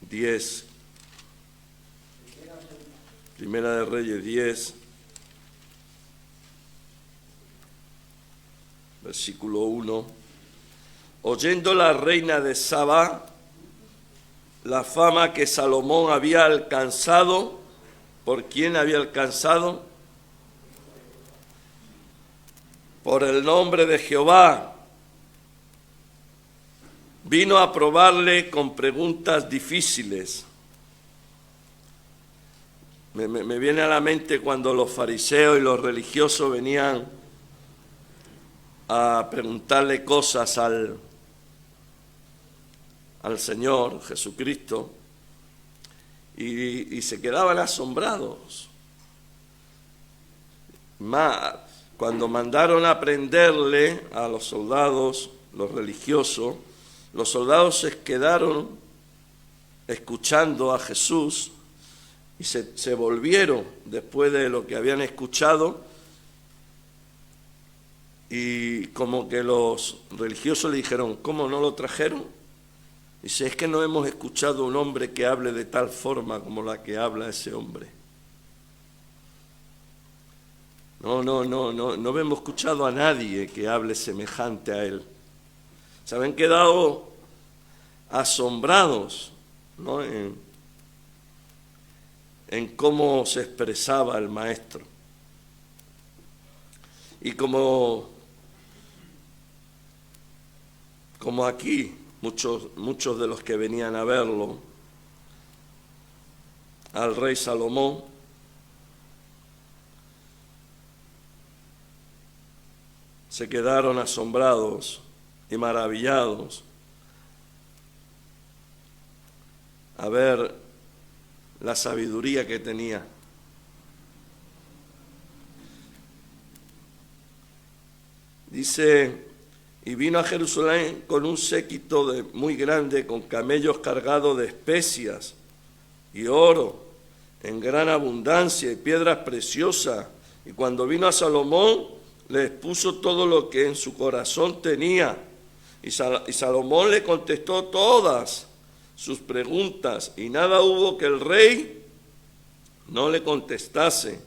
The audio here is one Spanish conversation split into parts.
10. Primera de Reyes 10, versículo 1. Oyendo la reina de Saba la fama que Salomón había alcanzado, ¿por quién había alcanzado? Por el nombre de Jehová, vino a probarle con preguntas difíciles. Me viene a la mente cuando los fariseos y los religiosos venían a preguntarle cosas al Señor Jesucristo y se quedaban asombrados. Cuando mandaron a prenderle a los soldados, los religiosos, los soldados se quedaron escuchando a Jesús y se volvieron después de lo que habían escuchado, y como que los religiosos le dijeron: ¿cómo no lo trajeron? Dice: es que no hemos escuchado un hombre que hable de tal forma como la que habla ese hombre. No hemos escuchado a nadie que hable semejante a él. Se habían quedado asombrados, ¿no?, en cómo se expresaba el maestro. Y como aquí, muchos de los que venían a verlo, al rey Salomón, se quedaron asombrados y maravillados a ver la sabiduría que tenía. Dice: y vino a Jerusalén con un séquito muy grande, con camellos cargados de especias y oro en gran abundancia y piedras preciosas. Y cuando vino a Salomón, le expuso todo lo que en su corazón tenía. Y Salomón le contestó todas sus preguntas, y nada hubo que el rey no le contestase.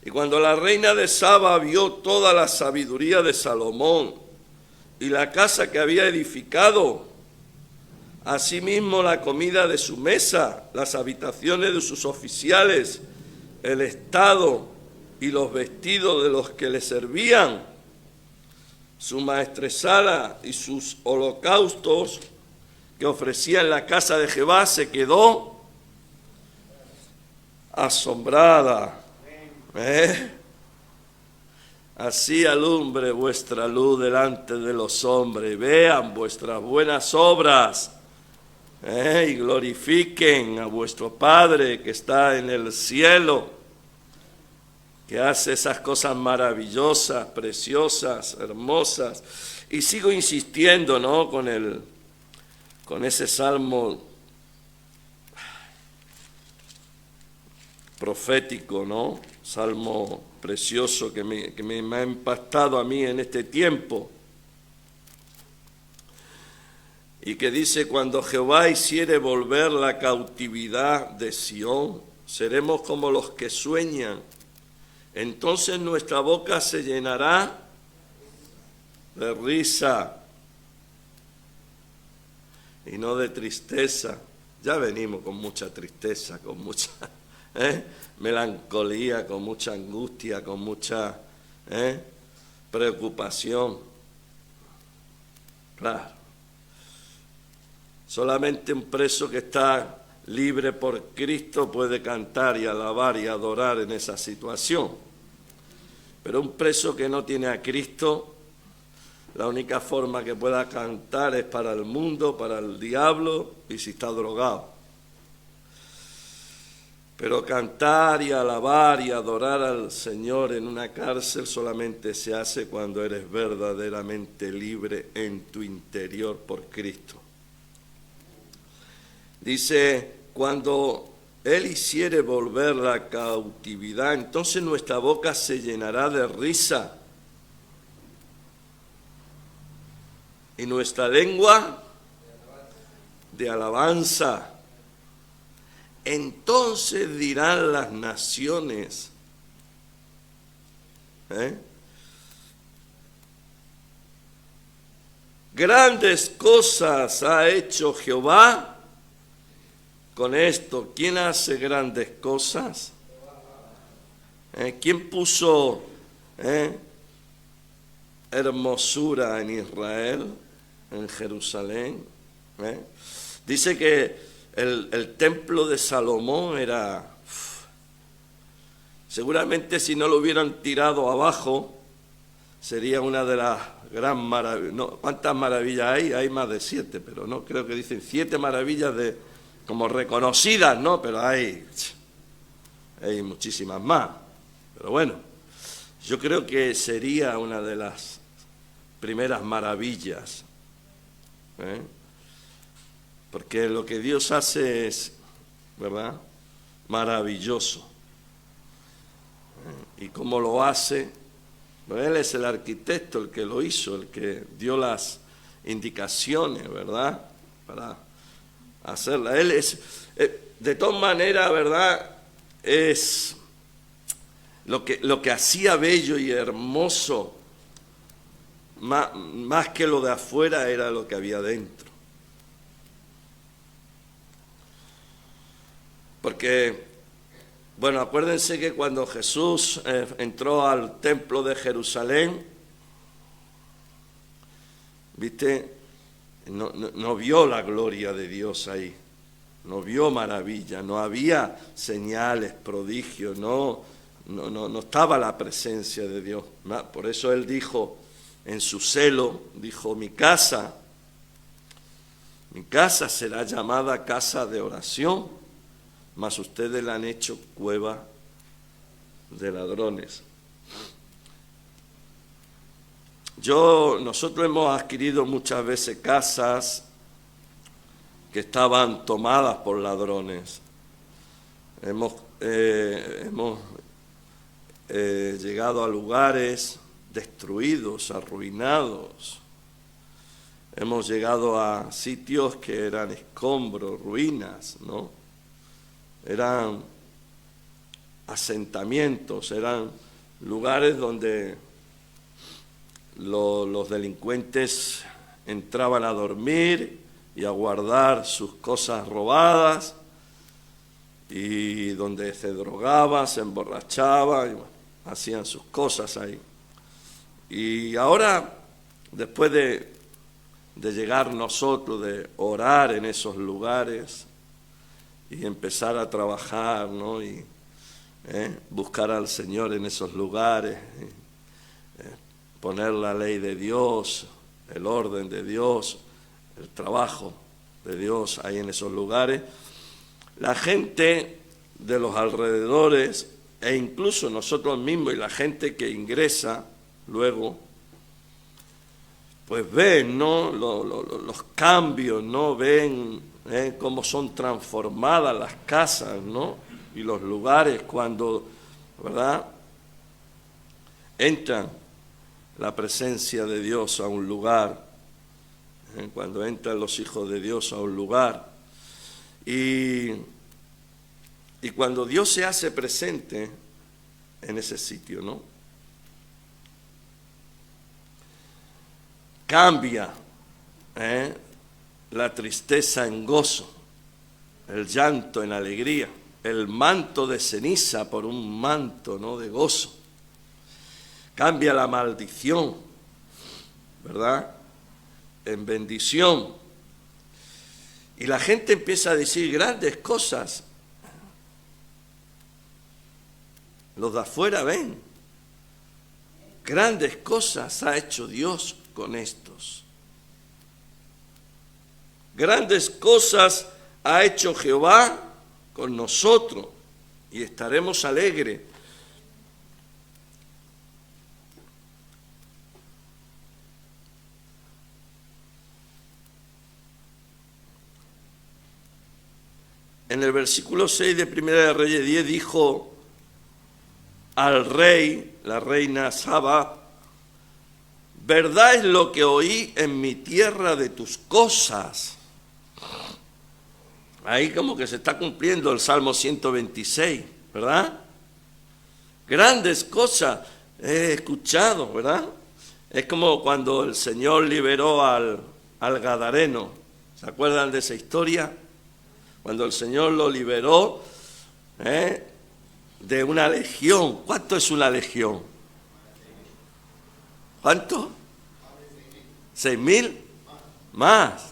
Y cuando la reina de Saba vio toda la sabiduría de Salomón y la casa que había edificado, asimismo la comida de su mesa, las habitaciones de sus oficiales, el estado y los vestidos de los que le servían, su maestresala y sus holocaustos que ofrecía en la casa de Jehová, se quedó asombrada. Así alumbre vuestra luz delante de los hombres, vean vuestras buenas obras, y glorifiquen a vuestro Padre que está en el cielo, que hace esas cosas maravillosas, preciosas, hermosas. Y sigo insistiendo, ¿no?, con ese salmo profético, ¿no?, salmo precioso que me ha impactado a mí en este tiempo, y que dice: cuando Jehová hiciere volver la cautividad de Sión, seremos como los que sueñan. Entonces nuestra boca se llenará de risa y no de tristeza. Ya venimos con mucha tristeza, con mucha melancolía, con mucha angustia, con mucha preocupación. Claro, solamente un preso que está libre por Cristo puede cantar y alabar y adorar en esa situación. Pero un preso que no tiene a Cristo, la única forma que pueda cantar es para el mundo, para el diablo, y si está drogado. Pero cantar y alabar y adorar al Señor en una cárcel solamente se hace cuando eres verdaderamente libre en tu interior por Cristo. Dice: cuando Él hiciere volver la cautividad, entonces nuestra boca se llenará de risa y nuestra lengua de alabanza. Entonces dirán las naciones, grandes cosas ha hecho Jehová con esto. ¿Quién hace grandes cosas? ¿Quién puso hermosura en Israel, en Jerusalén? Dice que el templo de Salomón era, seguramente si no lo hubieran tirado abajo, sería una de las gran maravillas. No, ¿cuántas maravillas hay? Hay más de 7, pero no, creo que dicen 7 maravillas como reconocidas, ¿no? Pero hay muchísimas más. Pero bueno, yo creo que sería una de las primeras maravillas, porque lo que Dios hace es, ¿verdad?, maravilloso. Y cómo lo hace, pues Él es el arquitecto, el que lo hizo, el que dio las indicaciones, ¿verdad?, para hacerla. Él es, de todas maneras, ¿verdad?, es lo que hacía bello y hermoso, más que lo de afuera, era lo que había dentro. Porque, bueno, acuérdense que cuando Jesús entró al templo de Jerusalén, ¿viste?, no vio la gloria de Dios ahí, no vio maravilla, no había señales, prodigios, no estaba la presencia de Dios. Por eso Él dijo, en su celo, dijo, mi casa será llamada casa de oración, mas ustedes la han hecho cueva de ladrones. Nosotros hemos adquirido muchas veces casas que estaban tomadas por ladrones. Hemos llegado a lugares destruidos, arruinados. Hemos llegado a sitios que eran escombros, ruinas, ¿no? Eran asentamientos, eran lugares donde los delincuentes entraban a dormir y a guardar sus cosas robadas, y donde se drogaban, se emborrachaban, y bueno, hacían sus cosas ahí. Y ahora, después de llegar nosotros, de orar en esos lugares y empezar a trabajar, ¿no?, y buscar al Señor en esos lugares, poner la ley de Dios, el orden de Dios, el trabajo de Dios ahí en esos lugares, la gente de los alrededores e incluso nosotros mismos y la gente que ingresa luego, pues ven, ¿no?, los cambios, ¿no?, ven cómo son transformadas las casas, ¿no?, y los lugares cuando, ¿verdad?, entran la presencia de Dios a un lugar, cuando entran los hijos de Dios a un lugar, y cuando Dios se hace presente en ese sitio, ¿no?, cambia la tristeza en gozo, el llanto en alegría, el manto de ceniza por un manto, ¿no?, de gozo. Cambia la maldición, ¿verdad?, en bendición. Y la gente empieza a decir grandes cosas. Los de afuera ven. Grandes cosas ha hecho Dios con estos. Grandes cosas ha hecho Jehová con nosotros y estaremos alegres. En el versículo 6 de Primera de Reyes 10 dijo al rey, la reina Saba, verdad es lo que oí en mi tierra de tus cosas. ahí como que se está cumpliendo el Salmo 126, ¿verdad? Grandes cosas he escuchado, ¿verdad? Es como cuando el Señor liberó al Gadareno. ¿Se acuerdan de esa historia? Cuando el Señor lo liberó de una legión. ¿Cuánto es una legión? ¿Cuánto? 6.000. Más.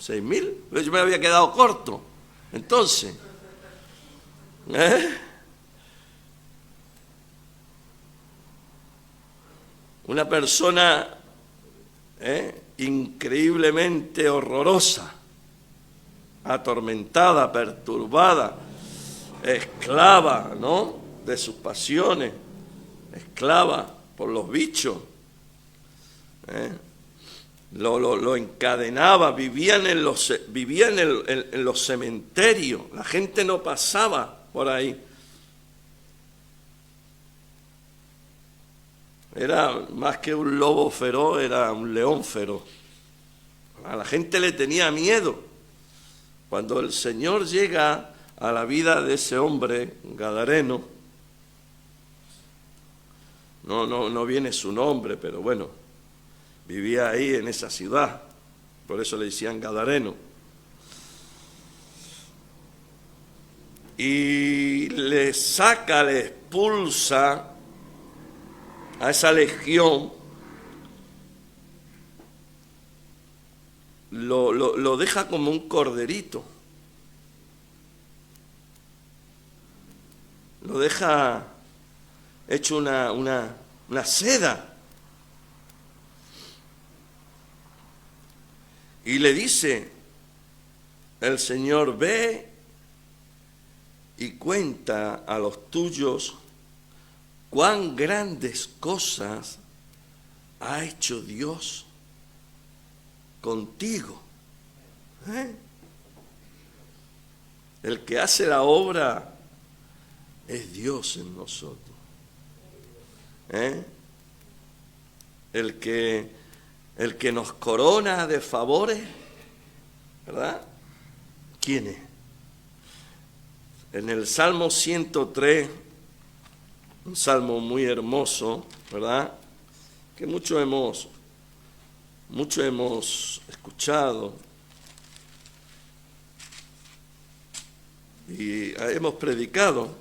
6.000. Yo me había quedado corto. Entonces, una persona increíblemente horrorosa, atormentada, perturbada, esclava, ¿no?, de sus pasiones, esclava por los bichos. Lo encadenaba, vivían en los cementerios, la gente no pasaba por ahí. Era más que un lobo feroz, era un león feroz. A la gente le tenía miedo. Cuando el Señor llega a la vida de ese hombre gadareno, no viene su nombre, pero bueno, vivía ahí en esa ciudad, por eso le decían gadareno. Y le saca, le expulsa a esa legión, lo deja como un corderito, lo deja hecho una seda. Y le dice el Señor: ve y cuenta a los tuyos cuán grandes cosas ha hecho Dios contigo. El que hace la obra es Dios en nosotros. El que nos corona de favores, ¿verdad? ¿Quién es? En el Salmo 103, un salmo muy hermoso, ¿verdad?, que mucho hemos escuchado y hemos predicado.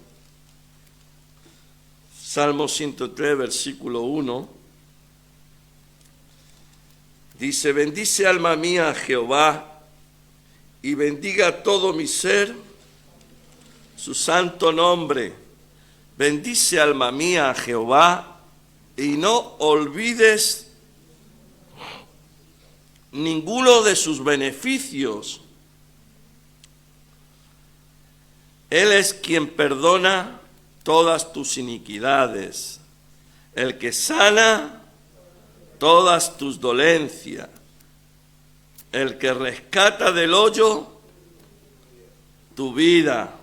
Salmo 103, versículo 1, dice: bendice alma mía a Jehová, y bendiga todo mi ser su santo nombre. Bendice alma mía a Jehová, y no olvides ninguno de sus beneficios. Él es quien perdona todas tus iniquidades, el que sana todas tus dolencias, el que rescata del hoyo tu vida,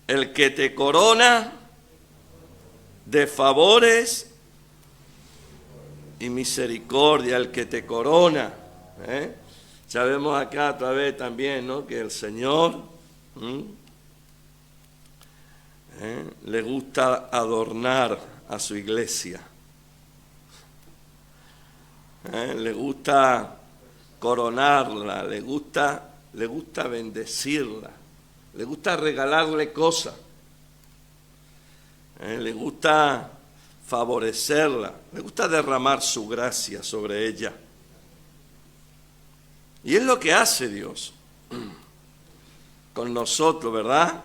el que te corona de favores y misericordia, el que te corona. Sabemos acá a través también, ¿no?, que el Señor le gusta adornar a su iglesia. Le gusta coronarla, le gusta bendecirla, le gusta regalarle cosas, le gusta favorecerla, le gusta derramar su gracia sobre ella. Y es lo que hace Dios con nosotros, ¿verdad?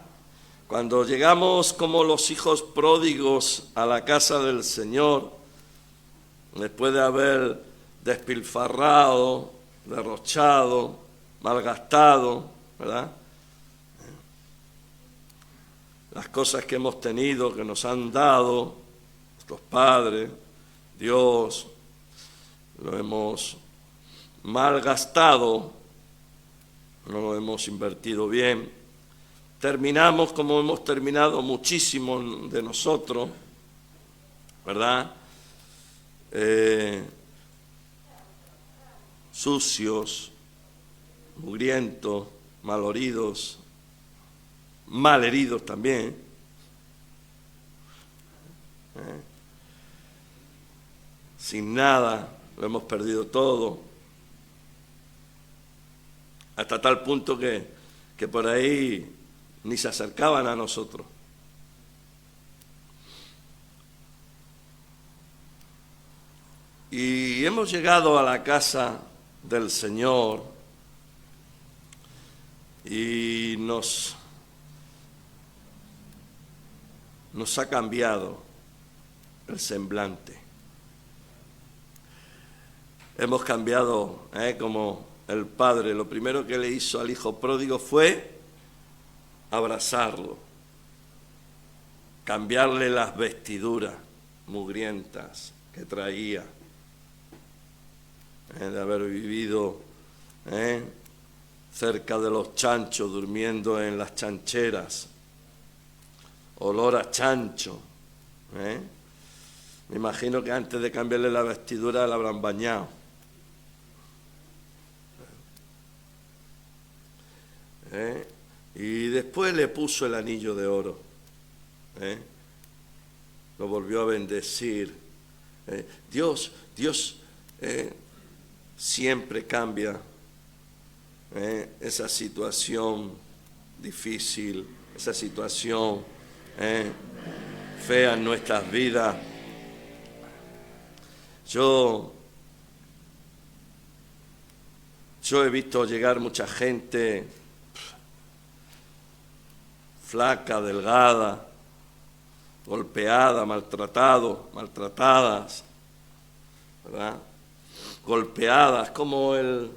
Cuando llegamos como los hijos pródigos a la casa del Señor, después de haber despilfarrado, derrochado, malgastado, ¿verdad?, las cosas que hemos tenido, que nos han dado nuestros padres, Dios, lo hemos malgastado, no lo hemos invertido bien. Terminamos como hemos terminado muchísimo de nosotros, ¿verdad? Sucios, mugrientos, malheridos también. Sin nada, lo hemos perdido todo. Hasta tal punto que por ahí ni se acercaban a nosotros. Y hemos llegado a la casa del Señor y nos ha cambiado el semblante. Hemos cambiado, como el Padre. Lo primero que le hizo al hijo pródigo fue abrazarlo, cambiarle las vestiduras mugrientas que traía, de haber vivido cerca de los chanchos, durmiendo en las chancheras, olor a chancho. Me imagino que antes de cambiarle la vestidura la habrán bañado. Y después le puso el anillo de oro. Lo volvió a bendecir. Dios siempre cambia esa situación difícil, esa situación fea en nuestras vidas. Yo he visto llegar mucha gente flaca, delgada, golpeada, maltratadas, ¿verdad? Golpeadas, como el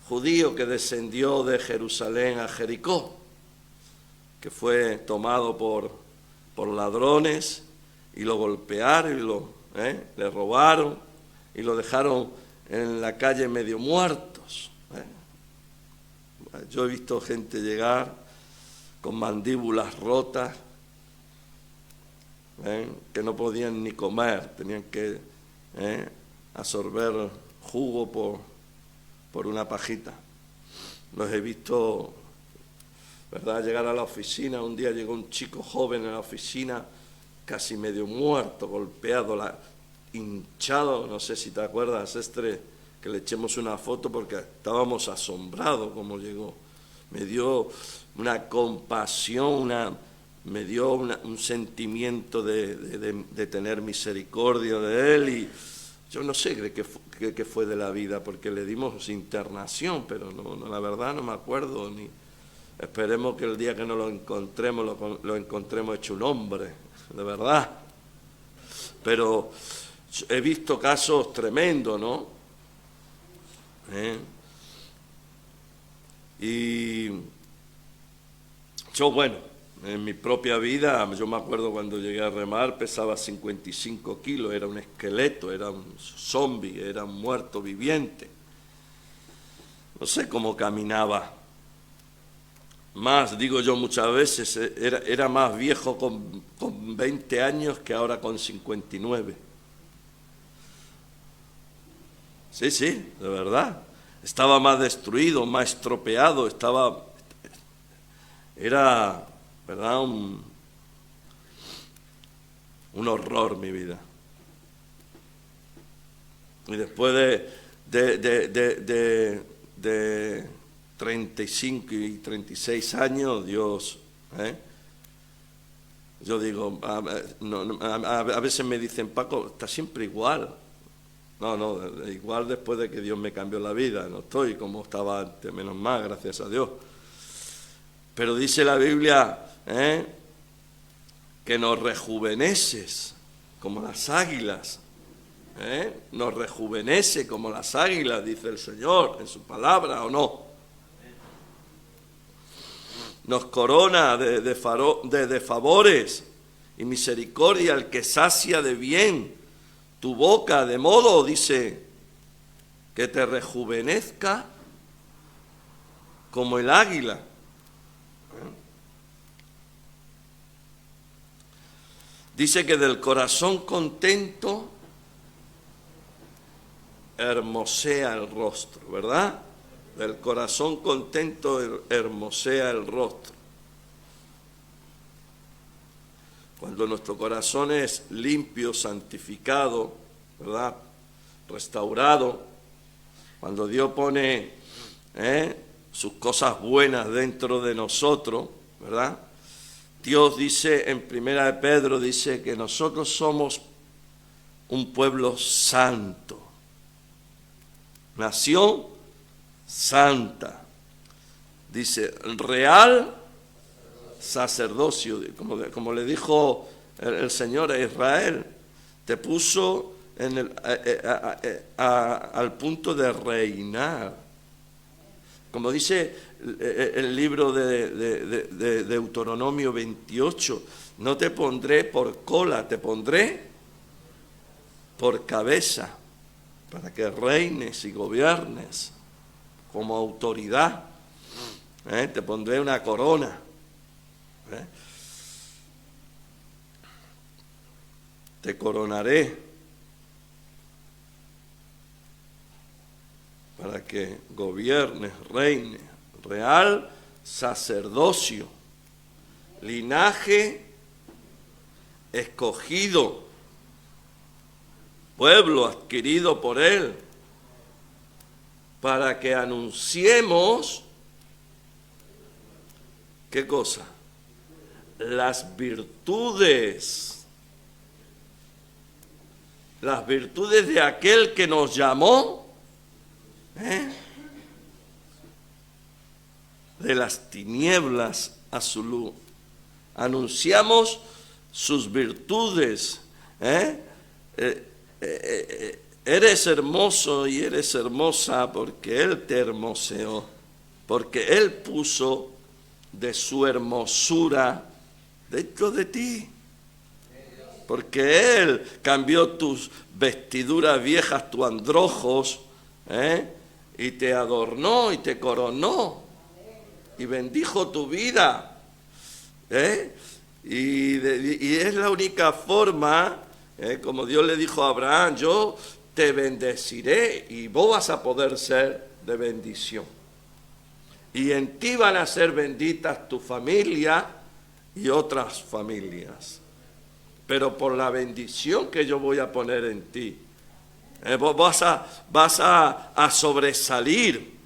judío que descendió de Jerusalén a Jericó, que fue tomado por ladrones y lo golpearon y le robaron y lo dejaron en la calle medio muertos. Yo he visto gente llegar con mandíbulas rotas, que no podían ni comer, tenían que absorber jugo por una pajita. Los he visto, ¿verdad?, llegar a la oficina. Un día llegó un chico joven a la oficina, casi medio muerto, golpeado, hinchado. No sé si te acuerdas, Estre, que le echemos una foto porque estábamos asombrados como llegó. Me dio una compasión, me dio un sentimiento de tener misericordia de él, y yo no sé qué fue de la vida, porque le dimos internación, pero no, la verdad no me acuerdo, ni esperemos que el día que nos lo encontremos, lo encontremos hecho un hombre, de verdad. Pero he visto casos tremendos, ¿no? Y yo, bueno, en mi propia vida, yo me acuerdo cuando llegué a remar, pesaba 55 kilos, era un esqueleto, era un zombie, era un muerto viviente. No sé cómo caminaba. Más, digo yo muchas veces, era más viejo con 20 años que ahora con 59. Sí, de verdad. Estaba más destruido, más estropeado, era, ¿verdad?, un horror mi vida. Y después de 35 y 36 años, Dios, yo digo, a veces me dicen, Paco, está siempre igual. No, igual después de que Dios me cambió la vida, no estoy como estaba antes, menos mal, gracias a Dios. Pero dice la Biblia, que nos rejuveneces como las águilas, nos rejuvenece como las águilas, dice el Señor en su palabra, ¿o no? Nos corona de favores y misericordia el que sacia de bien tu boca, de modo, dice, que te rejuvenezca como el águila. Dice que del corazón contento hermosea el rostro, ¿verdad? del corazón contento hermosea el rostro. Cuando nuestro corazón es limpio, santificado, ¿verdad?, restaurado, cuando Dios pone sus cosas buenas dentro de nosotros, ¿verdad? Dios dice en Primera de Pedro, dice que nosotros somos un pueblo santo, nación santa, dice real sacerdocio, como le dijo el Señor a Israel, te puso al punto de reinar. Como dice el libro de Deuteronomio 28, no te pondré por cola, te pondré por cabeza, para que reines y gobiernes como autoridad. Te pondré una corona. Te coronaré para que gobiernes, reines, real sacerdocio, linaje escogido, pueblo adquirido por Él, para que anunciemos, ¿qué cosa? Las virtudes de aquel que nos llamó, de las tinieblas a su luz. Anunciamos sus virtudes. Eres hermoso y eres hermosa porque Él te hermoseó, porque Él puso de su hermosura dentro de ti, porque Él cambió tus vestiduras viejas, tus andrajos, y te adornó y te coronó y bendijo tu vida, y es la única forma, como Dios le dijo a Abraham, yo te bendeciré y vos vas a poder ser de bendición, y en ti van a ser benditas tu familia y otras familias, pero por la bendición que yo voy a poner en ti, vos vas a sobresalir.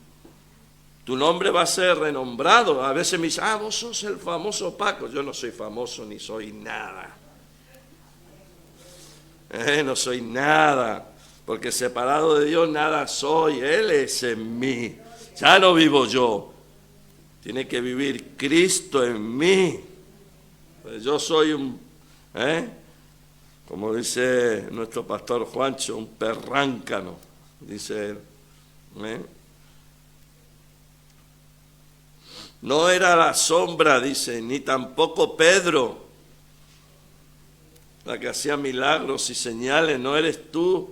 Tu nombre va a ser renombrado. A veces me dicen, vos sos el famoso Paco. Yo no soy famoso ni soy nada. No soy nada. Porque separado de Dios nada soy. Él es en mí. Ya no vivo yo. Tiene que vivir Cristo en mí. Pues yo soy como dice nuestro pastor Juancho, un perráncano, dice él. No era la sombra, dice, ni tampoco Pedro, la que hacía milagros y señales, no eres tú.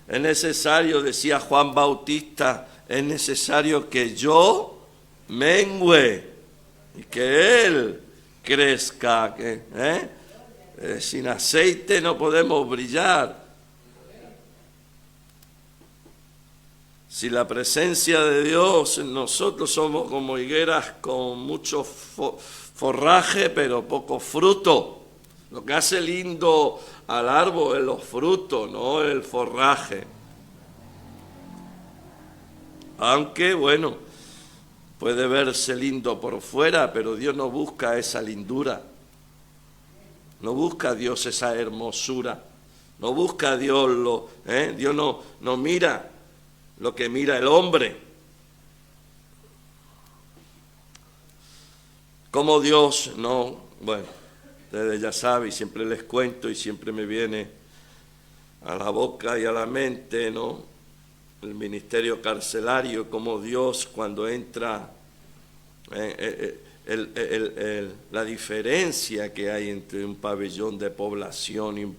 Es necesario, decía Juan Bautista, es necesario que yo mengüe y que Él crezca. Sin aceite no podemos brillar. Si la presencia de Dios en nosotros, somos como higueras con mucho forraje, pero poco fruto. Lo que hace lindo al árbol es los frutos, no el forraje. Aunque, bueno, puede verse lindo por fuera, pero Dios no busca esa lindura. No busca Dios esa hermosura. No busca Dios Dios no mira lo que mira el hombre. Como Dios bueno, ustedes ya saben, y siempre les cuento y siempre me viene a la boca y a la mente, el ministerio carcelario, como Dios cuando entra, la diferencia que hay entre un pabellón de población y un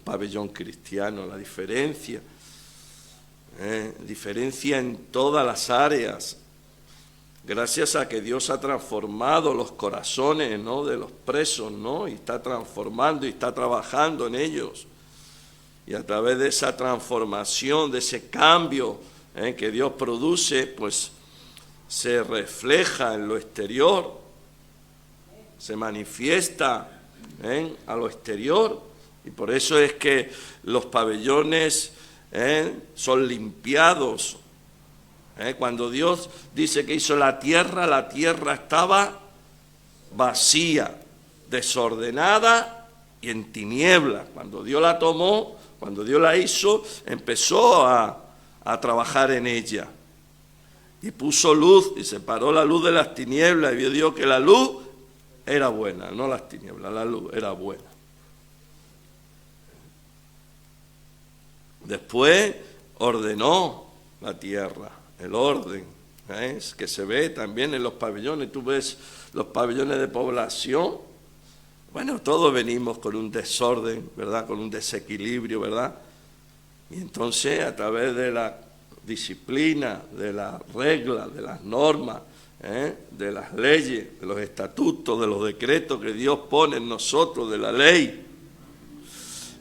pabellón cristiano, la diferencia en todas las áreas, gracias a que Dios ha transformado los corazones, de los presos, y está transformando y está trabajando en ellos, y a través de esa transformación, de ese cambio, que Dios produce, pues se refleja en lo exterior, se manifiesta a lo exterior, y por eso es que los pabellones son limpiados. Cuando Dios dice que hizo la tierra estaba vacía, desordenada y en tinieblas. Cuando Dios la tomó, cuando Dios la hizo, empezó a trabajar en ella. Y puso luz, y separó la luz de las tinieblas, y vio Dios que la luz era buena, no las tinieblas, la luz era buena. Después ordenó la tierra, el orden, que se ve también en los pabellones. Tú ves los pabellones de población, bueno, todos venimos con un desorden, ¿verdad?, con un desequilibrio, ¿verdad? Y entonces, a través de la disciplina, de las reglas, de las normas, de las leyes, de los estatutos, de los decretos que Dios pone en nosotros, de la ley,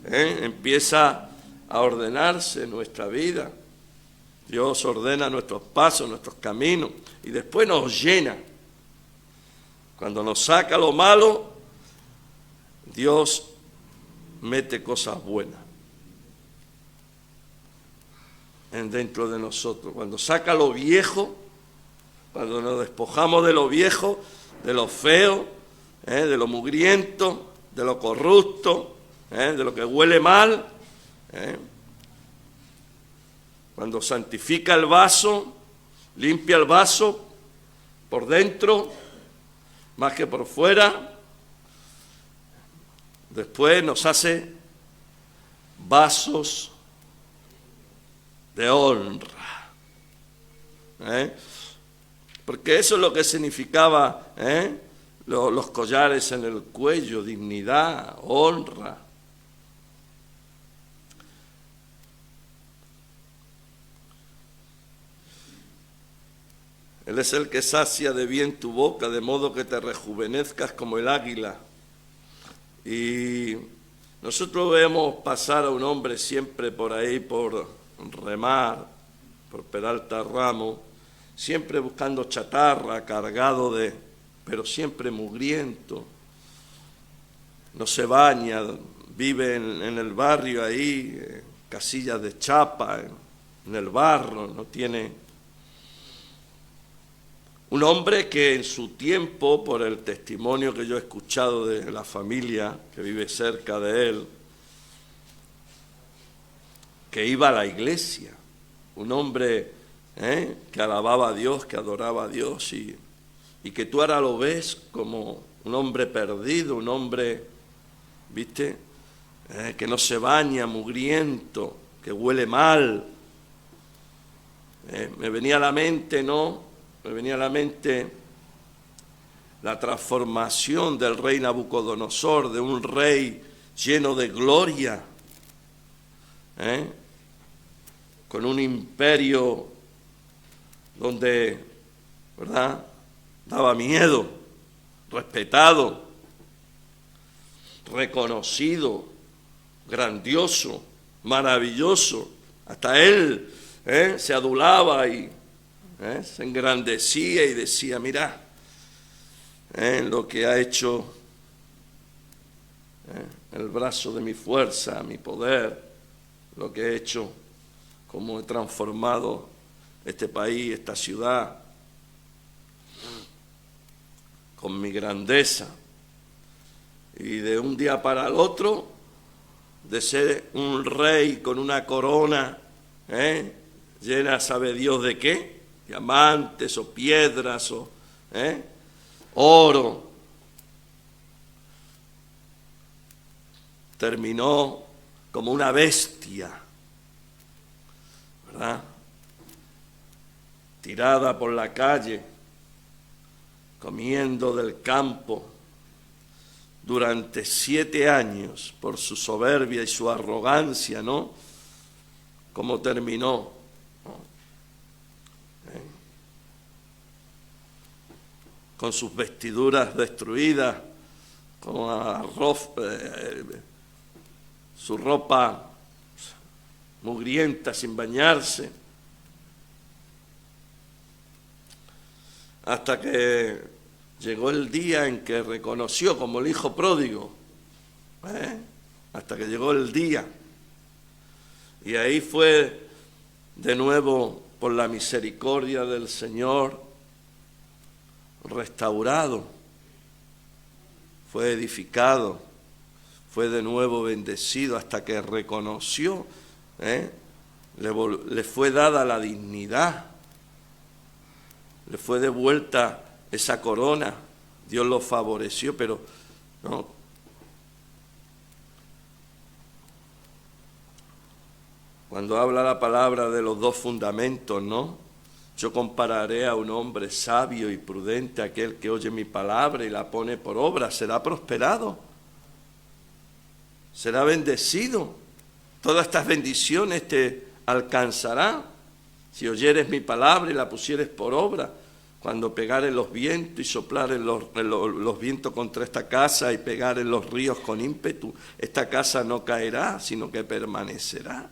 empieza a ordenarse nuestra vida. Dios ordena nuestros pasos, nuestros caminos, y después nos llena. Cuando nos saca lo malo, Dios mete cosas buenas dentro de nosotros. Cuando saca lo viejo, cuando nos despojamos de lo viejo, de lo feo, de lo mugriento, de lo corrupto, de lo que huele mal, cuando santifica el vaso, limpia el vaso por dentro más que por fuera, después nos hace vasos de honra, porque eso es lo que significaba los collares en el cuello: dignidad, honra. Él es el que sacia de bien tu boca, de modo que te rejuvenezcas como el águila. Y nosotros vemos pasar a un hombre siempre por ahí, por Remar, por Peralta Ramos, siempre buscando chatarra, cargado pero siempre mugriento. No se baña, vive en el barrio ahí, casillas de chapa, en el barro, no tiene... Un hombre que en su tiempo, por el testimonio que yo he escuchado de la familia que vive cerca de él, que iba a la iglesia, un hombre que alababa a Dios, que adoraba a Dios, y que tú ahora lo ves como un hombre perdido, un hombre, ¿viste?, que no se baña, mugriento, que huele mal. Me venía a la mente, la transformación del rey Nabucodonosor, de un rey lleno de gloria, con un imperio donde, ¿verdad?, daba miedo, respetado, reconocido, grandioso, maravilloso. Hasta él se adulaba y se engrandecía y decía: mira lo que ha hecho el brazo de mi fuerza, mi poder, lo que he hecho, cómo he transformado este país, esta ciudad, con mi grandeza. Y de un día para el otro, de ser un rey con una corona llena, sabe Dios de qué, diamantes o piedras o oro, terminó como una bestia, ¿verdad?, tirada por la calle, comiendo del campo durante 7 años por su soberbia y su arrogancia, ¿no? ¿Cómo terminó? Con sus vestiduras destruidas, con su ropa mugrienta sin bañarse, hasta que llegó el día en que reconoció como el hijo pródigo, hasta que llegó el día. Y ahí fue de nuevo, por la misericordia del Señor, restaurado, fue edificado, fue de nuevo bendecido hasta que reconoció, le fue dada la dignidad, le fue devuelta esa corona, Dios lo favoreció, pero no. Cuando habla la palabra de los dos fundamentos, ¿no? Yo compararé a un hombre sabio y prudente, aquel que oye mi palabra y la pone por obra, será prosperado, será bendecido. Todas estas bendiciones te alcanzarán si oyeres mi palabra y la pusieres por obra. Cuando pegaren los vientos y soplaren los vientos contra esta casa y pegaren los ríos con ímpetu, esta casa no caerá, sino que permanecerá.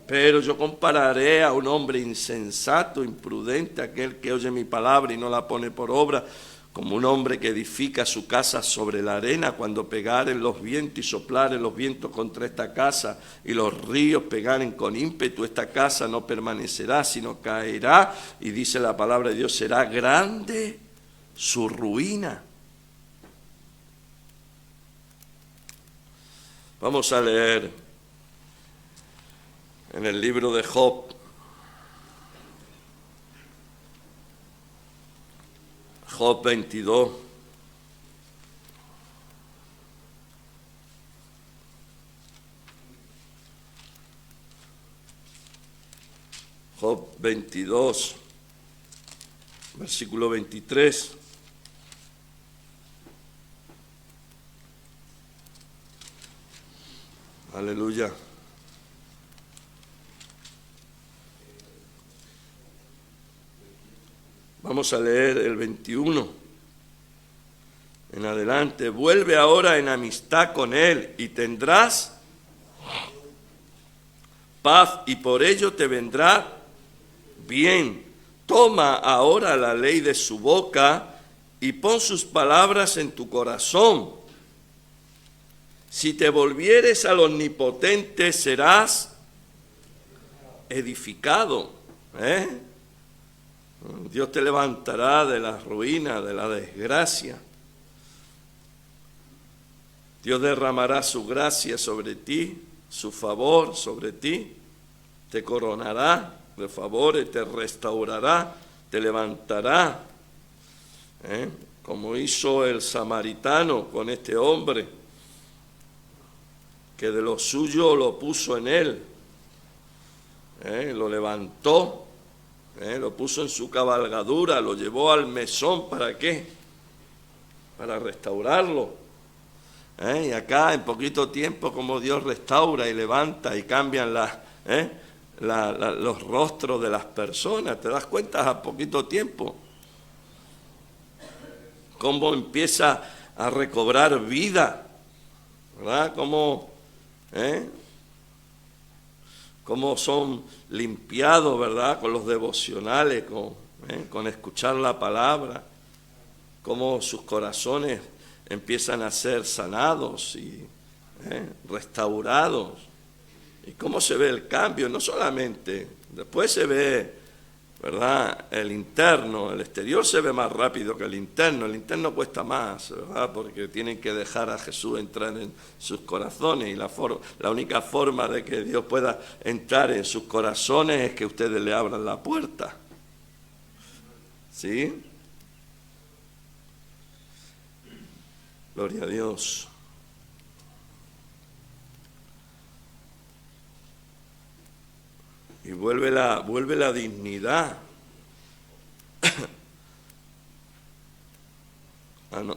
Pero yo compararé a un hombre insensato, imprudente, aquel que oye mi palabra y no la pone por obra, como un hombre que edifica su casa sobre la arena. Cuando pegaren los vientos y soplaren los vientos contra esta casa y los ríos pegaren con ímpetu, esta casa no permanecerá, sino caerá. Y dice la palabra de Dios, será grande su ruina. Vamos a leer en el libro de Job, Job 22. Job 22, versículo 23. Aleluya. Vamos a leer el 21 en adelante. Vuelve ahora en amistad con él y tendrás paz y por ello te vendrá bien. Toma ahora la ley de su boca y pon sus palabras en tu corazón. Si te volvieres al Omnipotente serás edificado. Dios te levantará de la ruina, de la desgracia. Dios derramará su gracia sobre ti, su favor sobre ti, te coronará de favores, te restaurará, te levantará, como hizo el samaritano con este hombre, que de lo suyo lo puso en él, lo levantó. Lo puso en su cabalgadura, lo llevó al mesón, ¿para qué? Para restaurarlo. Y acá en poquito tiempo como Dios restaura y levanta y cambian los rostros de las personas, ¿te das cuenta? A poquito tiempo. Cómo empieza a recobrar vida, ¿verdad? Cómo son limpiados, ¿verdad? Con los devocionales, con escuchar la palabra, cómo sus corazones empiezan a ser sanados y restaurados. Y cómo se ve el cambio, no solamente, después se ve, ¿verdad? El interno, el exterior se ve más rápido que el interno cuesta más, ¿verdad? Porque tienen que dejar a Jesús entrar en sus corazones y la única forma de que Dios pueda entrar en sus corazones es que ustedes le abran la puerta, ¿sí? Gloria a Dios. Y vuelve la dignidad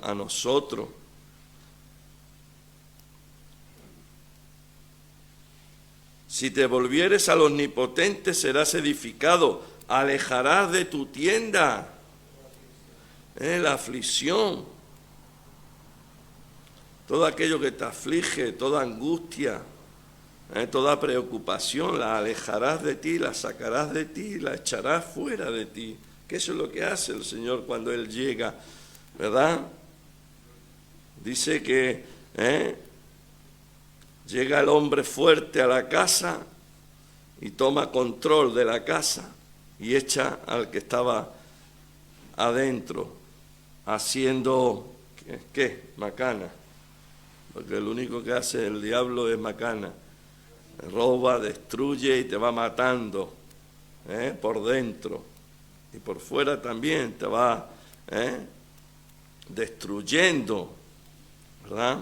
a nosotros. Si te volvieres al Omnipotente serás edificado, alejarás de tu tienda la aflicción, todo aquello que te aflige, toda angustia, toda preocupación, la alejarás de ti, la sacarás de ti, la echarás fuera de ti, Que eso es lo que hace el Señor cuando Él llega, ¿verdad? Dice que llega el hombre fuerte a la casa y toma control de la casa y echa al que estaba adentro, haciendo, ¿qué? Macana. Porque lo único que hace el diablo es macana. Roba, destruye y te va matando por dentro. Y por fuera también te va destruyendo, ¿verdad?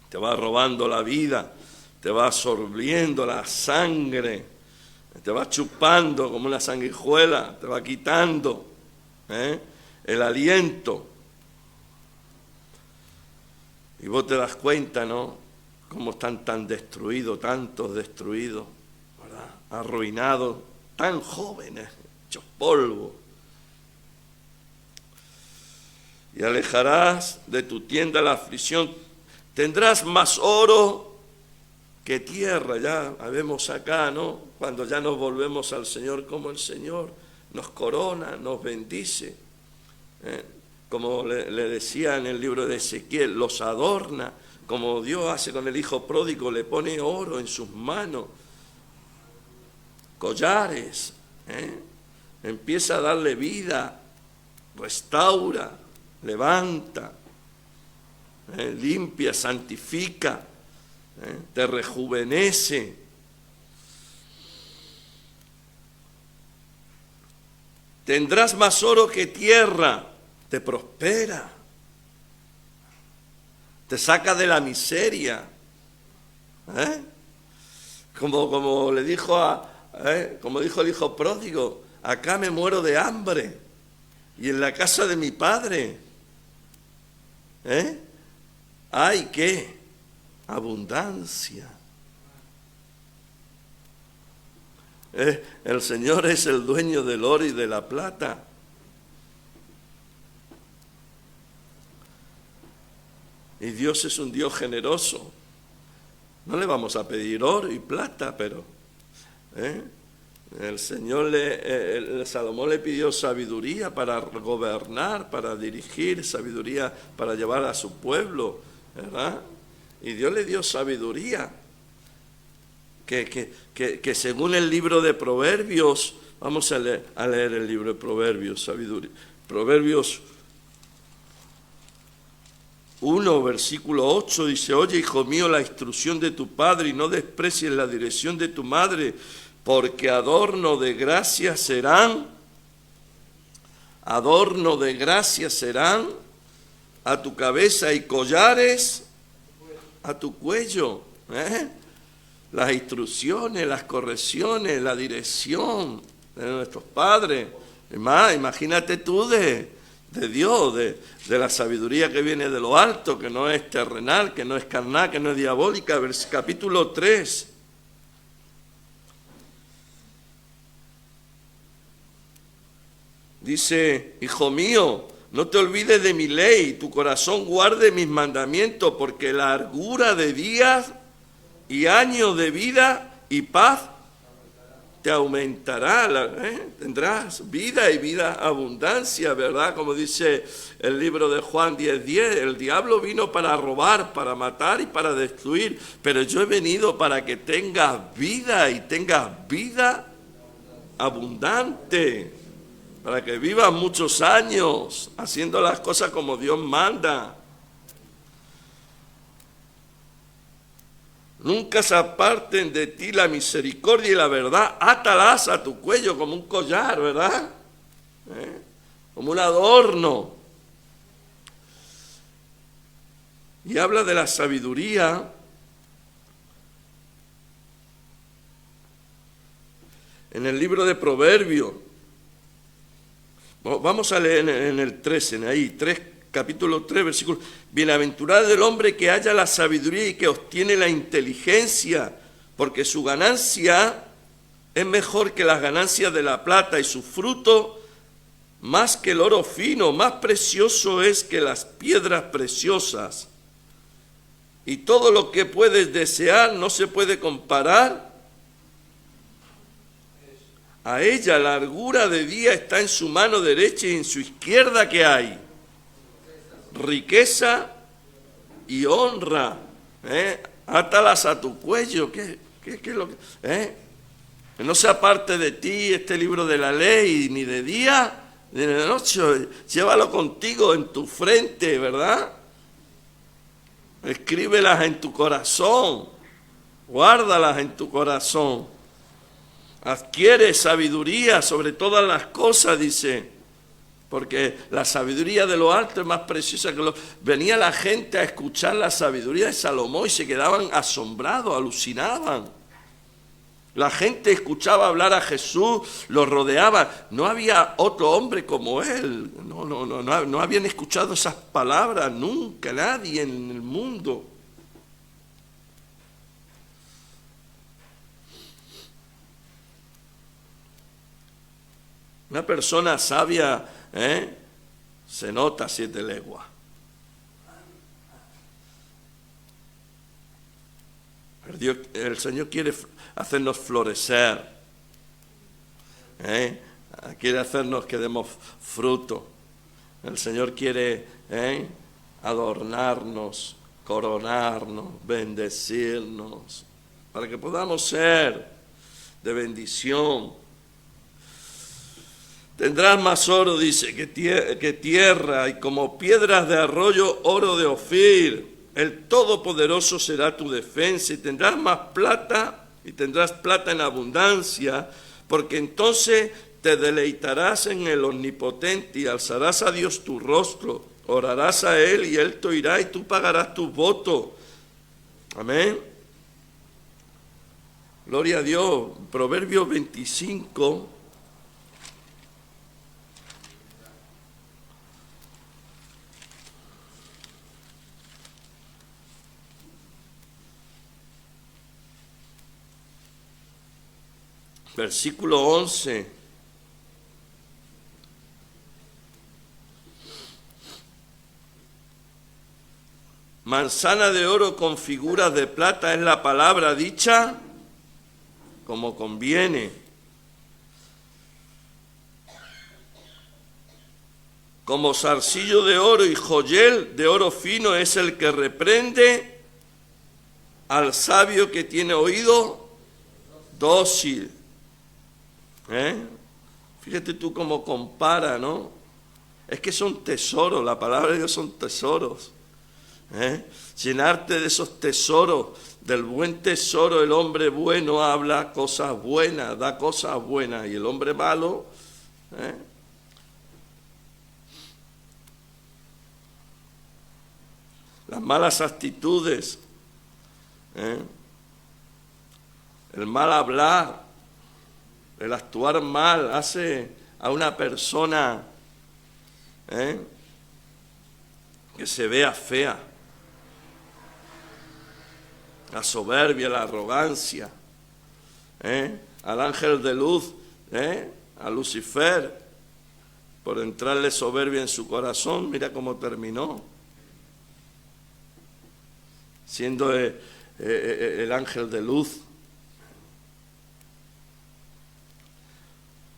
Te va robando la vida, te va absorbiendo la sangre, te va chupando como una sanguijuela, te va quitando el aliento. Y vos te das cuenta, ¿no? Cómo están tan destruidos, tantos destruidos, ¿verdad? Arruinados, tan jóvenes, hechos polvo. Y alejarás de tu tienda la aflicción. Tendrás más oro que tierra. Ya vemos acá, ¿no? Cuando ya nos volvemos al Señor, como el Señor nos corona, nos bendice. Como le decía en el libro de Ezequiel, los adorna, como Dios hace con el hijo pródigo, le pone oro en sus manos, collares, empieza a darle vida, restaura, levanta, limpia, santifica, te rejuvenece. Tendrás más oro que tierra, te prospera, te saca de la miseria, como le dijo como dijo el hijo pródigo, acá me muero de hambre y en la casa de mi padre hay ¿qué? Abundancia. El Señor es el dueño del oro y de la plata. Y Dios es un Dios generoso. No le vamos a pedir oro y plata, pero el Señor, Salomón le pidió sabiduría para gobernar, para dirigir, sabiduría para llevar a su pueblo, ¿verdad? Y Dios le dio sabiduría, que según el libro de Proverbios, vamos a leer el libro de Proverbios, sabiduría, Proverbios 1, versículo 8, dice, oye, hijo mío, la instrucción de tu padre y no desprecies la dirección de tu madre, porque adorno de gracia serán a tu cabeza y collares a tu cuello. Las instrucciones, las correcciones, la dirección de nuestros padres. Además, imagínate tú de Dios, de la sabiduría que viene de lo alto, que no es terrenal, que no es carnal, que no es diabólica. Capítulo 3. Dice, hijo mío, no te olvides de mi ley, tu corazón guarde mis mandamientos, porque largura de días y años de vida y paz te aumentará, tendrás vida y vida abundancia, ¿verdad? Como dice el libro de Juan 10:10, el diablo vino para robar, para matar y para destruir, pero yo he venido para que tengas vida y tengas vida abundante, para que vivas muchos años haciendo las cosas como Dios manda. Nunca se aparten de ti la misericordia y la verdad, átalas a tu cuello como un collar, ¿verdad? Como un adorno. Y habla de la sabiduría. En el libro de Proverbios, vamos a leer en el 13, ahí, capítulo 3, versículo. Bienaventurado el hombre que halla la sabiduría y que obtiene la inteligencia, porque su ganancia es mejor que las ganancias de la plata y su fruto más que el oro fino, más precioso es que las piedras preciosas. Y todo lo que puedes desear no se puede comparar A ella largura de día está en su mano derecha y en su izquierda ¿qué hay? Riqueza y honra. Átalas a tu cuello. ¿Qué es lo que? Que no sea parte de ti este libro de la ley, ni de día, ni de noche. Llévalo contigo en tu frente, ¿verdad? Escríbelas en tu corazón. Guárdalas en tu corazón. Adquiere sabiduría sobre todas las cosas, dice. Porque la sabiduría de lo alto es más preciosa que lo... Venía la gente a escuchar la sabiduría de Salomón y se quedaban asombrados, alucinaban. La gente escuchaba hablar a Jesús, lo rodeaba. No había otro hombre como él. No habían escuchado esas palabras nunca, nadie en el mundo. Una persona sabia, se nota 7 leguas. El Señor quiere hacernos florecer, quiere hacernos que demos fruto. El Señor quiere adornarnos, coronarnos, bendecirnos, para que podamos ser de bendición. Tendrás más oro, dice, que tierra, y como piedras de arroyo, oro de Ofir. El Todopoderoso será tu defensa, y tendrás más plata, y tendrás plata en abundancia, porque entonces te deleitarás en el Omnipotente, y alzarás a Dios tu rostro, orarás a Él, y Él te oirá, y tú pagarás tus votos. Amén. Gloria a Dios. Proverbios 25. Versículo 11. Manzana de oro con figuras de plata es la palabra dicha como conviene. Como zarcillo de oro y joyel de oro fino es el que reprende al sabio que tiene oído dócil. Fíjate tú cómo compara, ¿no? Es que son tesoros, la palabra de Dios son tesoros. Llenarte de esos tesoros, del buen tesoro. El hombre bueno habla cosas buenas, da cosas buenas, y el hombre malo, las malas actitudes, el mal hablar, el actuar mal hace a una persona que se vea fea. La soberbia, la arrogancia, al ángel de luz, a Lucifer, por entrarle soberbia en su corazón, mira cómo terminó, siendo el ángel de luz.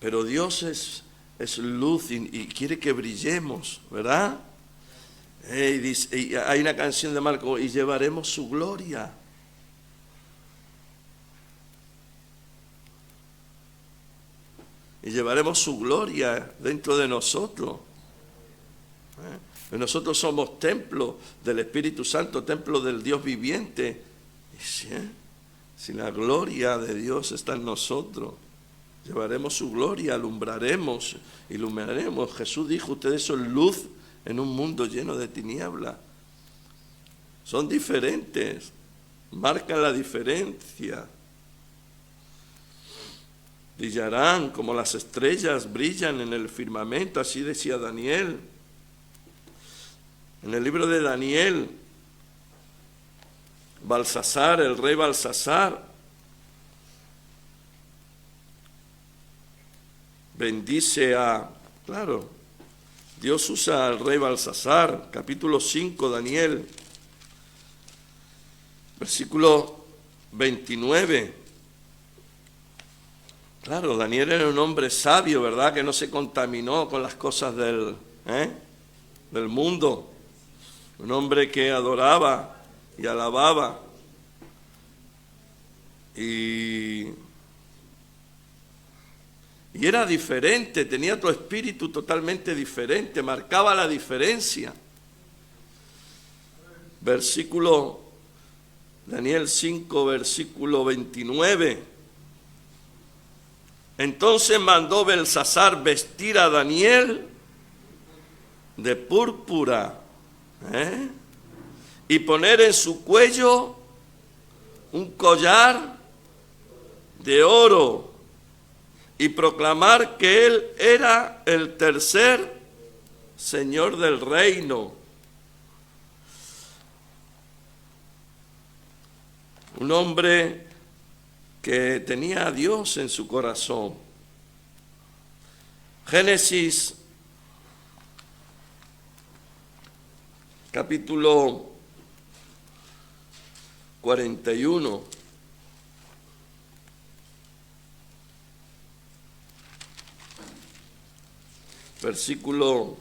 Pero Dios es luz y quiere que brillemos, ¿verdad? Y hay una canción de Marco, y llevaremos su gloria. Y llevaremos su gloria dentro de nosotros. Nosotros somos templo del Espíritu Santo, templo del Dios viviente. Si la gloria de Dios está en nosotros, llevaremos su gloria, alumbraremos, iluminaremos. Jesús dijo, ustedes son luz en un mundo lleno de tinieblas. Son diferentes, marcan la diferencia. Brillarán como las estrellas brillan en el firmamento, así decía Daniel. En el libro de Daniel, Balsasar, el rey Balsasar, bendice claro, Dios usa al rey Balsasar, capítulo 5, Daniel, versículo 29. Claro, Daniel era un hombre sabio, ¿verdad? Que no se contaminó con las cosas del mundo. Un hombre que adoraba y alababa. Y era diferente, tenía otro espíritu totalmente diferente, marcaba la diferencia. Daniel 5, versículo 29. Entonces mandó Belsasar vestir a Daniel de púrpura y poner en su cuello un collar de oro y proclamar que él era el tercer señor del reino. Un hombre que tenía a Dios en su corazón. Génesis capítulo 41. Versículo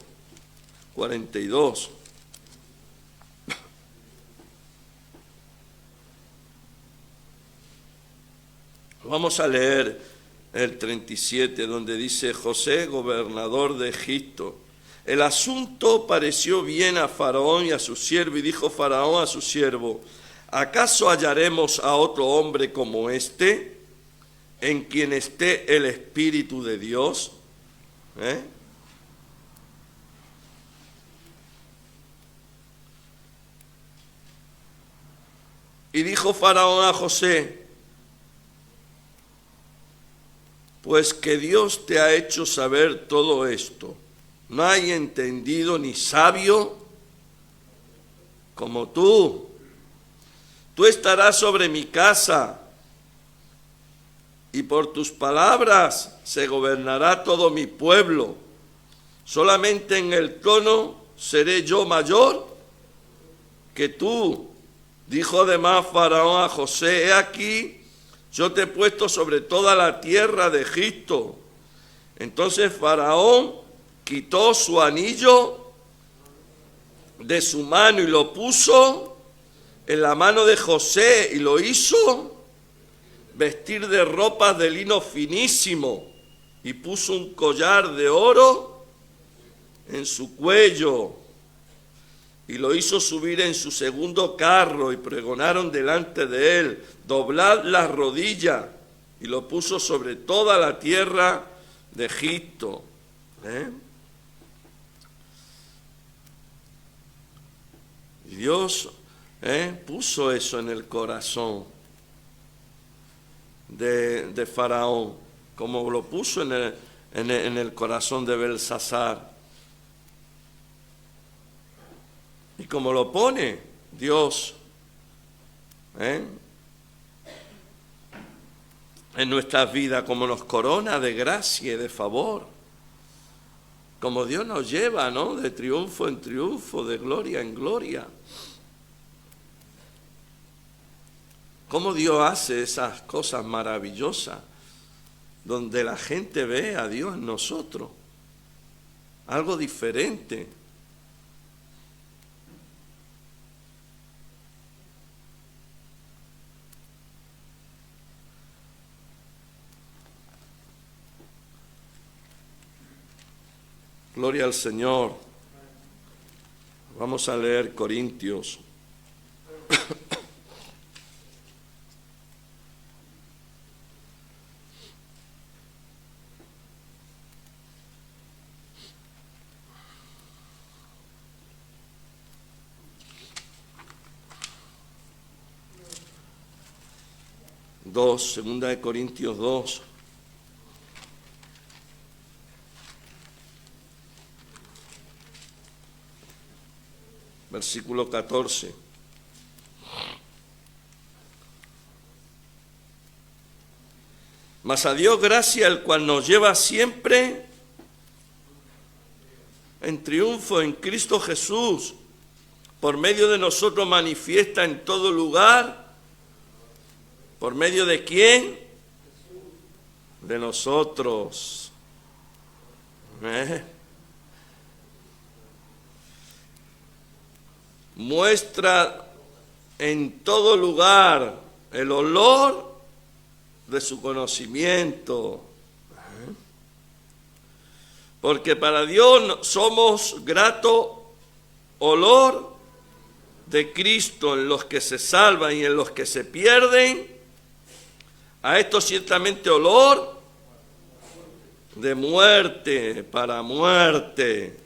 42. Vamos a leer el 37, donde dice: José, gobernador de Egipto. El asunto pareció bien a Faraón y a su siervo, y dijo Faraón a su siervo: ¿acaso hallaremos a otro hombre como este, en quien esté el Espíritu de Dios? Y dijo Faraón a José: pues que Dios te ha hecho saber todo esto. No hay entendido ni sabio como tú. Tú estarás sobre mi casa, y por tus palabras se gobernará todo mi pueblo. Solamente en el trono seré yo mayor que tú. Dijo además Faraón a José: he aquí, yo te he puesto sobre toda la tierra de Egipto. Entonces Faraón quitó su anillo de su mano y lo puso en la mano de José y lo hizo vestir de ropas de lino finísimo y puso un collar de oro en su cuello y lo hizo subir en su segundo carro y pregonaron delante de él: doblad las rodillas, y lo puso sobre toda la tierra de Egipto. Y Dios puso eso en el corazón de Faraón, como lo puso en el corazón de Belsasar. Y como lo pone Dios en nuestras vidas, como nos corona de gracia y de favor, como Dios nos lleva, ¿no?, de triunfo en triunfo, de gloria en gloria. Cómo Dios hace esas cosas maravillosas, donde la gente ve a Dios en nosotros, algo diferente. Gloria al Señor. Vamos a leer Corintios. Segunda de Corintios 2. Versículo 14. Mas a Dios gracia, el cual nos lleva siempre en triunfo en Cristo Jesús, por medio de nosotros manifiesta en todo lugar. ¿Por medio de quién? de nosotros. Muestra en todo lugar el olor de su conocimiento. Porque para Dios somos grato olor de Cristo en los que se salvan y en los que se pierden. A esto ciertamente olor de muerte para muerte,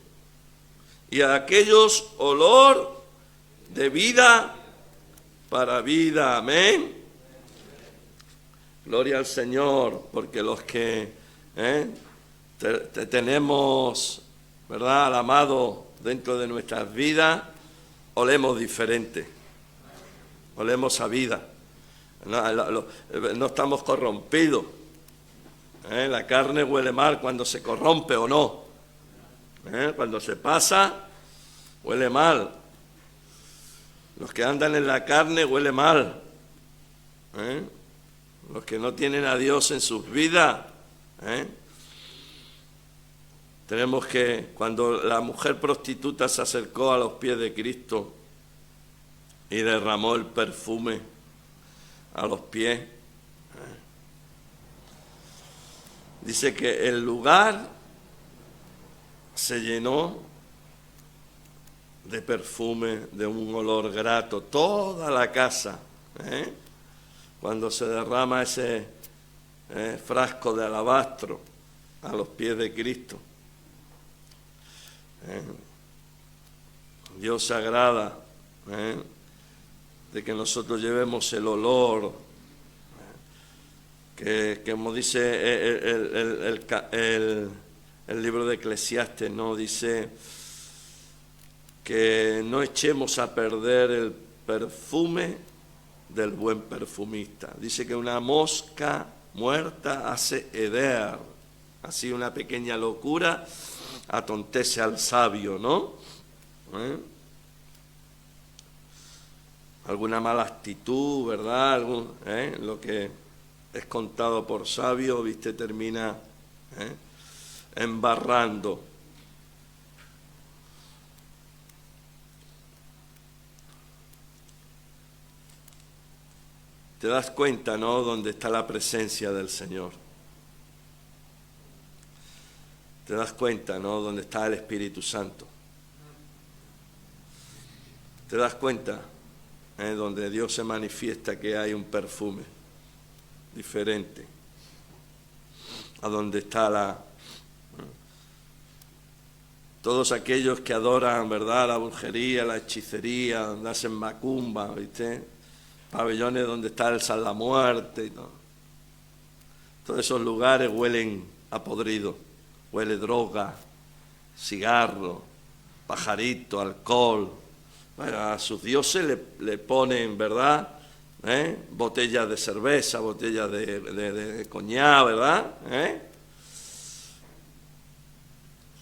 y a aquellos olor de vida para vida. Amén. Gloria al Señor, porque los que tenemos, ¿verdad?, al amado dentro de nuestras vidas, olemos diferente, olemos a vida. No estamos corrompidos. La carne huele mal cuando se corrompe o no. Cuando se pasa, huele mal. Los que andan en la carne huele mal. Los que no tienen a Dios en sus vidas. Tenemos que, cuando la mujer prostituta se acercó a los pies de Cristo y derramó el perfume a los pies, dice que el lugar se llenó de perfume, de un olor grato, toda la casa, cuando se derrama ese frasco de alabastro a los pies de Cristo. Dios se agrada de que nosotros llevemos el olor que como dice el libro de Eclesiastes, ¿no? Dice que no echemos a perder el perfume del buen perfumista. Dice que una mosca muerta hace heder, así una pequeña locura atontece al sabio, ¿no? Alguna mala actitud, ¿verdad? Lo que es contado por sabio, viste, termina embarrando. Te das cuenta, ¿no?, dónde está la presencia del Señor. Te das cuenta, ¿no?, dónde está el Espíritu Santo. Te das cuenta, donde Dios se manifiesta, que hay un perfume diferente a donde está todos aquellos que adoran, ¿verdad?, la brujería, la hechicería, donde hacen macumba, ¿viste?, pabellones donde está el San la Muerte y todo. Todos esos lugares huelen a podrido, huele droga, cigarro, pajarito, alcohol. Bueno, a sus dioses le ponen, ¿verdad?, botellas de cerveza, botellas de coñac, ¿verdad?,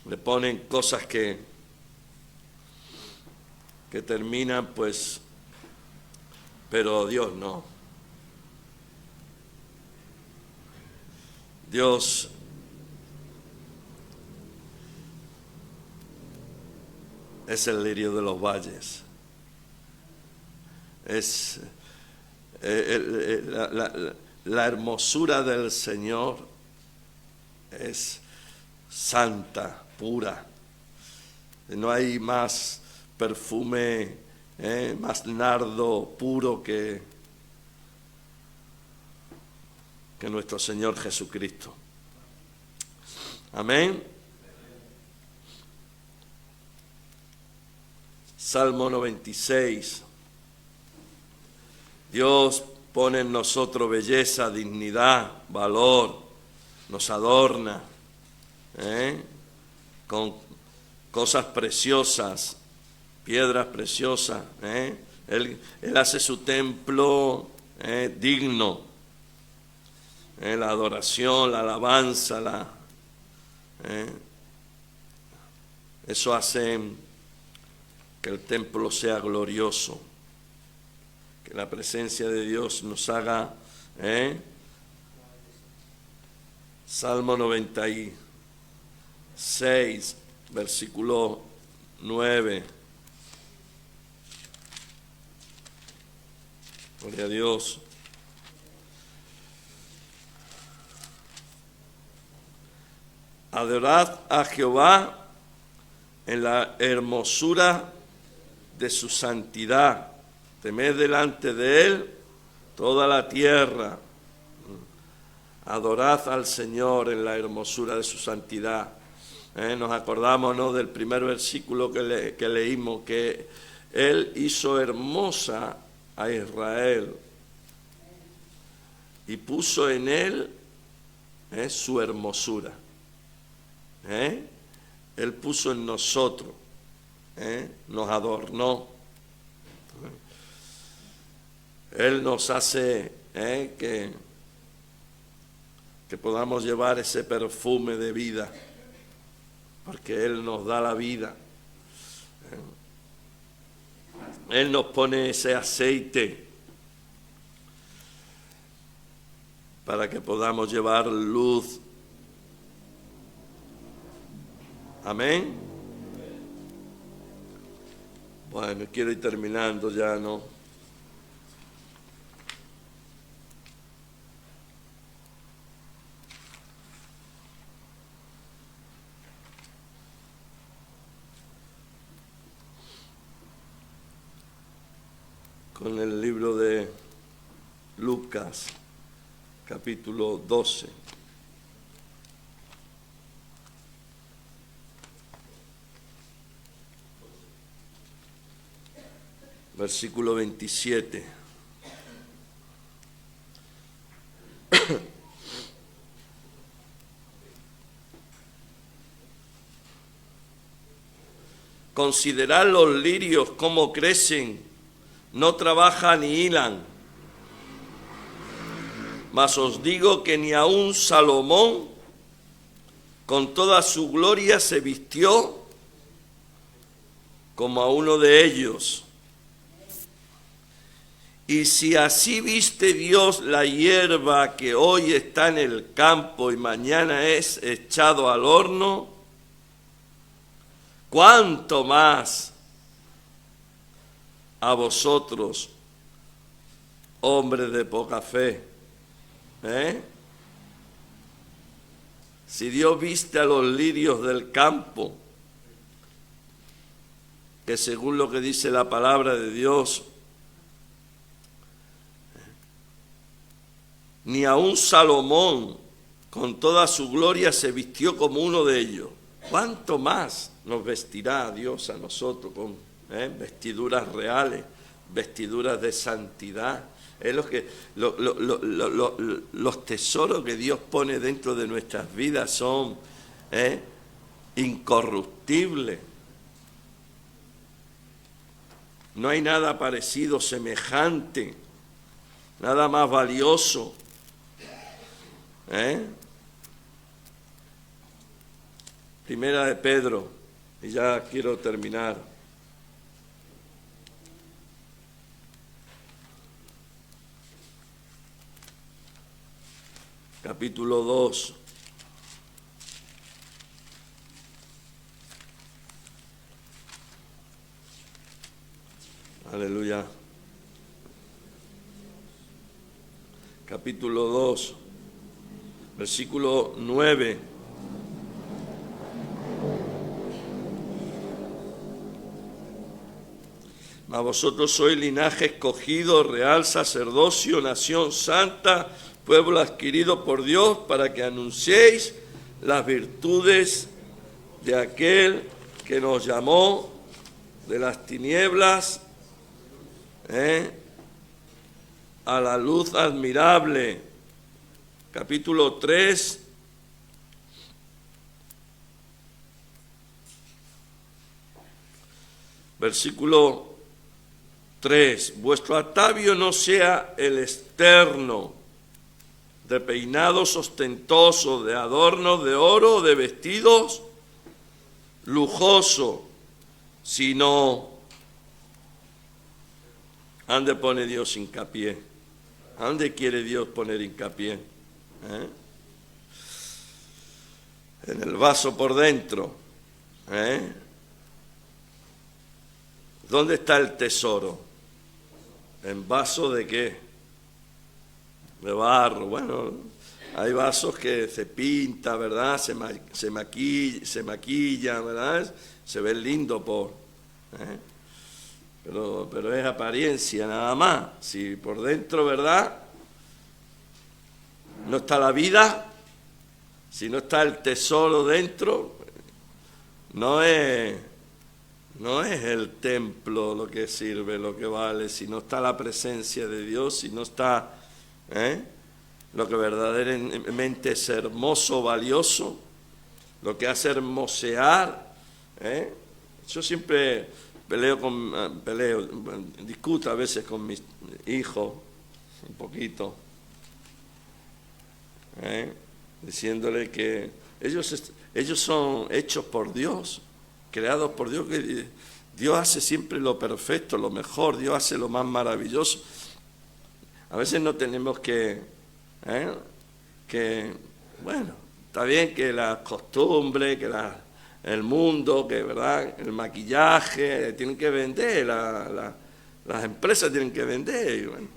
le ponen cosas que terminan, pues, pero Dios no. Dios es el lirio de los valles. Es la hermosura del Señor es santa, pura. No hay más perfume, más nardo puro que nuestro Señor Jesucristo. Amén. Salmo 96. Dios pone en nosotros belleza, dignidad, valor, nos adorna con cosas preciosas, piedras preciosas. Él hace su templo digno. La adoración, la alabanza, eso hace que el templo sea glorioso, que la presencia de Dios nos haga Salmo 96, versículo 9. Gloria a Dios. Adorad a Jehová en la hermosura de su santidad. Temed delante de él toda la tierra. Adorad al Señor en la hermosura de su santidad. Nos acordamos, ¿no?, del primer versículo que leímos, que Él hizo hermosa a Israel y puso en Él su hermosura. Él puso en nosotros, nos adornó. Él nos hace que podamos llevar ese perfume de vida, porque Él nos da la vida. Él nos pone ese aceite para que podamos llevar luz. Amén. Bueno, quiero ir terminando ya, ¿no? Con el libro de Lucas, capítulo 12. Versículo 27. Considerad los lirios cómo crecen, no trabajan ni hilan. Mas os digo que ni aun Salomón, con toda su gloria, se vistió como a uno de ellos. Y si así viste Dios la hierba que hoy está en el campo y mañana es echado al horno, ¿cuánto más a vosotros, hombres de poca fe? Si Dios viste a los lirios del campo, que según lo que dice la palabra de Dios, ni aun Salomón con toda su gloria se vistió como uno de ellos, ¿cuánto más nos vestirá Dios a nosotros con vestiduras reales, vestiduras de santidad? Es los tesoros que Dios pone dentro de nuestras vidas son incorruptibles. No hay nada parecido, semejante, nada más valioso. Primera de Pedro, y ya quiero terminar. Capítulo 2. Aleluya. Capítulo 2, versículo 9. Mas vosotros sois linaje escogido, real sacerdocio, nación santa, pueblo adquirido por Dios, para que anunciéis las virtudes de aquel que nos llamó de las tinieblas a la luz admirable. Capítulo 3, versículo 3. Vuestro atavio no sea el externo, de peinados ostentosos, de adornos de oro, de vestidos lujosos, sino ¿a dónde pone Dios hincapié? ¿A dónde quiere Dios poner hincapié? en el vaso por dentro. ¿Dónde está el tesoro? ¿En vaso de qué? De barro. Bueno, hay vasos que se pinta, ¿verdad? Se maquilla, ¿verdad? Se ve lindo pero es apariencia nada más. Si por dentro, ¿verdad?, no está la vida, si no está el tesoro dentro, no es el templo lo que sirve, lo que vale, si no está la presencia de Dios, si no está lo que verdaderamente es hermoso, valioso, lo que hace hermosear. Yo siempre discuto a veces con mis hijos, un poquito, diciéndole que ellos son hechos por Dios, creados por Dios, que Dios hace siempre lo perfecto, lo mejor, Dios hace lo más maravilloso. A veces no tenemos que bueno, está bien que la costumbre, que el mundo, que verdad, el maquillaje, tienen que vender, las empresas tienen que vender, y bueno,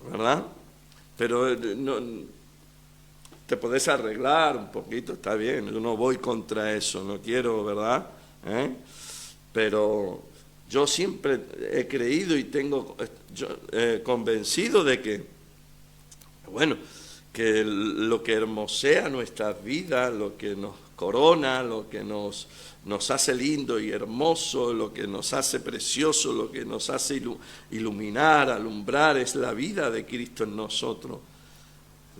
¿verdad? Pero no, te podés arreglar un poquito, está bien, yo no voy contra eso, no quiero, ¿verdad? Pero yo siempre he creído y tengo convencido de que, bueno, que lo que hermosea nuestras vidas, lo que nos corona, lo que nos hace lindo y hermoso, lo que nos hace precioso, lo que nos hace iluminar, alumbrar, es la vida de Cristo en nosotros.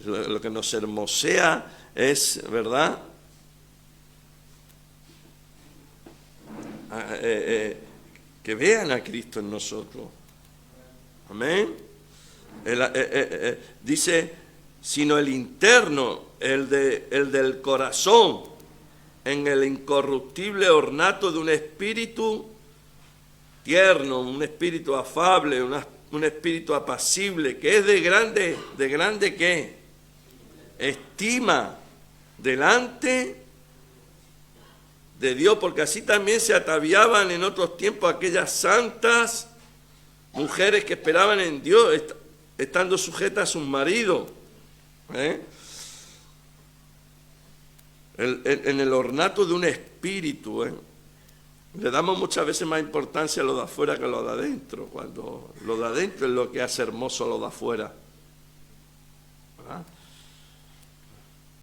Lo que nos hermosea es, ¿verdad?, que vean a Cristo en nosotros. Amén. Dice, sino el interno, el del corazón, en el incorruptible ornato de un espíritu tierno, un espíritu afable, un espíritu apacible, que es de grande ¿qué? Estima delante de Dios, porque así también se ataviaban en otros tiempos aquellas santas mujeres que esperaban en Dios, estando sujetas a sus maridos. En el ornato de un espíritu. Le damos muchas veces más importancia a lo de afuera que a lo de adentro, cuando lo de adentro es lo que hace hermoso lo de afuera.